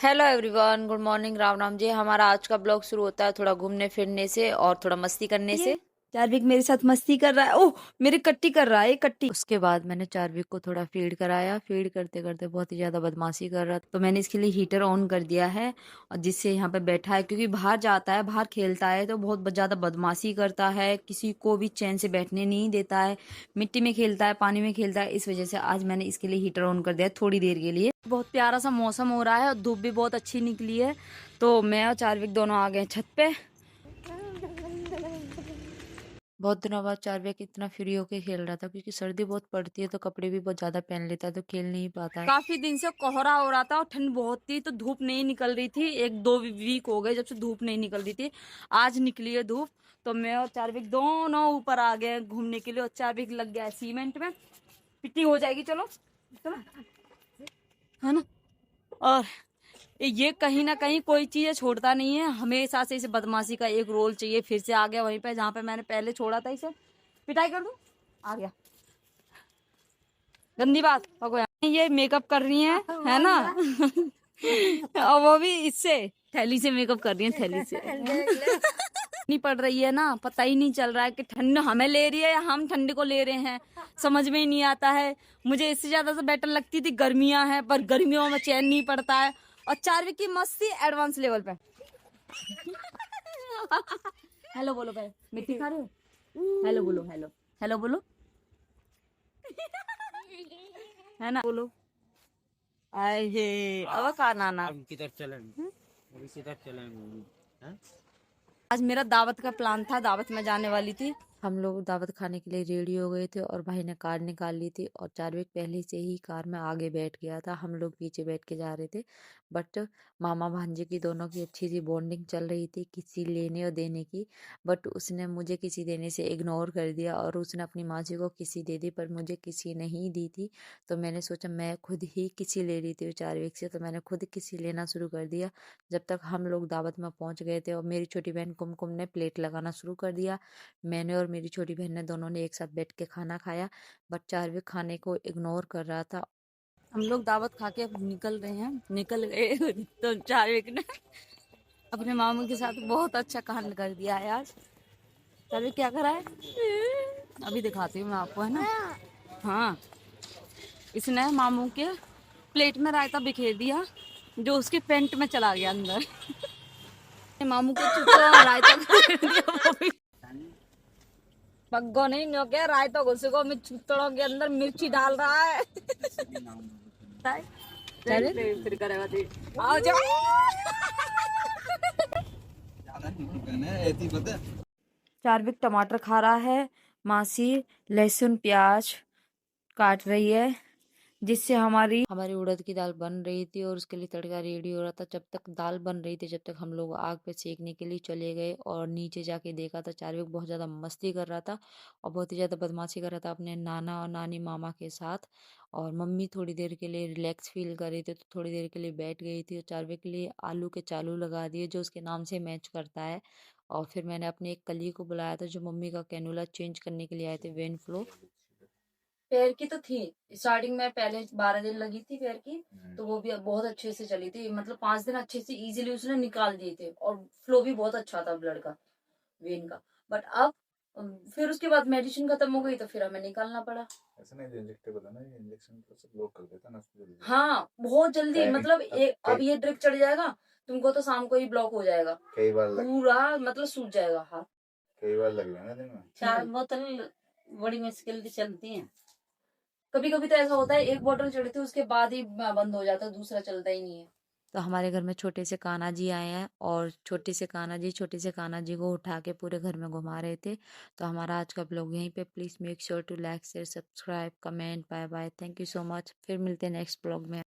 Hello everyone, good morning. Ram Ram ji. हमारा आज का ब्लॉग शुरू होता है थोड़ा घूमने फिरने से और थोड़ा मस्ती करने से। चार्विक मेरे साथ मस्ती कर रहा है। ओह, मेरी कट्टी कर रहा है कट्टी। उसके बाद मैंने चार्विक को थोड़ा फीड कराया। फीड करते करते बहुत ही ज्यादा बदमाशी कर रहा था, तो मैंने इसके लिए हीटर ऑन कर दिया है और जिससे यहाँ पे बैठा है, क्योंकि बाहर जाता है, बाहर खेलता है तो बहुत ज्यादा बदमाशी करता है, किसी को भी चैन से बैठने नहीं देता है, मिट्टी में खेलता है, पानी में खेलता है। इस वजह से आज मैंने इसके लिए हीटर ऑन कर दिया है थोड़ी देर के लिए। बहुत प्यारा सा मौसम हो रहा है और धूप भी बहुत अच्छी निकली है, तो मैं और चार्विक दोनों आ गए छत पे। बहुत दिनों बाद चार्विक इतना फ्री होके खेल रहा था, क्योंकि सर्दी बहुत पड़ती है तो कपड़े भी बहुत ज्यादा पहन लेता है, तो खेल नहीं पाता है। काफी दिन से कोहरा हो रहा था और ठंड बहुत थी, तो धूप नहीं निकल रही थी। एक दो वीक हो गए जब से धूप नहीं निकल रही थी। आज निकली है धूप, तो मैं और चार्विक दोनों ऊपर आ गए घूमने के लिए और चार्विक लग गया है सीमेंट में। पिटनी हो जाएगी, चलो चलो, है ना। और ये कहीं ना कहीं कोई चीज छोड़ता नहीं है, हमेशा से इसे बदमाशी का एक रोल चाहिए। फिर से आ गया वहीं पे जहाँ पे मैंने पहले छोड़ा था इसे। पिटाई कर दूं, आ गया। गंदी बात भगवान, ये मेकअप कर रही है ना। और वो भी इससे थैली से मेकअप कर रही है, थैली से। नहीं पड़ रही है ना, पता ही नहीं चल रहा है कि ठंड हमें ले रही है या हम ठंड को ले रहे हैं, समझ में ही नहीं आता है। मुझे इससे ज्यादा तो बेटर लगती थी गर्मियां हैं, पर गर्मियों में चैन नहीं पड़ता है। और चार्विक की मस्ती एडवांस लेवल पे। हेलो बोलो पहले, मिट्टी खा रहे हो? हेलो बोलो, हेलो हेलो बोलो, है ना, बोलो। आए हे, अब का नाना अब किधर चलें? अभी किधर चलें? हैं? आज मेरा दावत का प्लान था, दावत में जाने वाली थी। हम लोग दावत खाने के लिए रेडी हो गए थे और भाई ने कार निकाल ली थी और चार्विक पहले से ही कार में आगे बैठ गया था, हम लोग पीछे बैठ के जा रहे थे। बट मामा भांजे की दोनों की अच्छी सी बॉन्डिंग चल रही थी, किसी लेने और देने की। बट उसने मुझे किसी देने से इग्नोर कर दिया और उसने अपनी मासी को किसी दे दी, पर मुझे किसी नहीं दी थी। तो मैंने सोचा मैं खुद ही किसी ले रही थी चार्विक से, तो मैंने खुद किसी लेना शुरू कर दिया। जब तक हम लोग दावत में पहुंच गए थे और मेरी छोटी बहन कुमकुम ने प्लेट लगाना शुरू कर दिया, मैंने और मेरी छोटी बहन ने दोनों ने एक साथ बैठ के खाना खाया। बट चार्विक खाने को इग्नोर कर रहा था। हम लोग दावत खा के अब निकल रहे हैं, निकल गए। तो चार्विक ने अपने मामू के साथ बहुत अच्छा कांड कर दिया है आज। चार्विक क्या करा है अभी दिखाती हूँ मैं आपको, है ना। हाँ, इसने मामू के प्लेट में रायता बिखेर दिया, जो उसके पेंट में चला गया अंदर। मामू को चुपचाप रायता बिखेर दिया, वो भी पग्गो नहीं नो क्या, रायता घुस को मैं छुतड़ों के अंदर मिर्ची डाल रहा है। फिर करेगा दी, आओ जाओ। चार्विक टमाटर खा रहा है, मासी लहसुन प्याज काट रही है, जिससे हमारी हमारी उड़द की दाल बन रही थी और उसके लिए तड़का रेडी हो रहा था। जब तक दाल बन रही थी, जब तक हम लोग आग पे सेकने के लिए चले गए और नीचे जाके देखा था चार्विक बहुत ज़्यादा मस्ती कर रहा था और बहुत ही ज़्यादा बदमाशी कर रहा था अपने नाना और नानी मामा के साथ। और मम्मी थोड़ी देर के लिए रिलैक्स फील कर रही थी, तो थोड़ी देर के लिए बैठ गई थी और चार्विक के लिए आलू के चालू लगा दिए, जो उसके नाम से मैच करता है। और फिर मैंने अपने एक कली को बुलाया था, जो मम्मी का कैनुला चेंज करने के लिए आए थे, वेन फ्लो। पैर की तो थी, स्टार्टिंग में पहले 12 दिन लगी थी पैर की, तो वो भी बहुत अच्छे से चली थी, मतलब 5 दिन अच्छे से इजीली उसने निकाल दिए थे और फ्लो भी बहुत अच्छा था ब्लड का, वेन का। बट अब फिर उसके बाद मेडिसिन खत्म हो गई तो फिर हमें निकालना पड़ा। ऐसा नहीं, इंजेक्टेबल है ना, ये इंजेक्शन तो सब ब्लॉक कर देता है ना जल्दी। हाँ, बहुत जल्दी, मतलब अब ये ड्रिप चढ़ जाएगा तुमको तो शाम को ही ब्लॉक हो जाएगा, कई बार पूरा मतलब सूज जाएगा हाथ। कई बार लग गया ना दिन में। 4 बोतल बड़ी मुश्किल से चलती है। कभी कभी तो ऐसा होता है एक बोतल चढ़ती है उसके बाद ही बंद हो जाता है, दूसरा चलता ही नहीं है। तो हमारे घर में छोटे से कान्हा जी आए हैं और छोटे से कान्हा जी को उठा के पूरे घर में घुमा रहे थे। तो हमारा आज का ब्लॉग यहीं पे, please make sure to like share subscribe comment, bye bye, thank you so much. फिर मिलते हैं नेक्स्ट ब्लॉग में।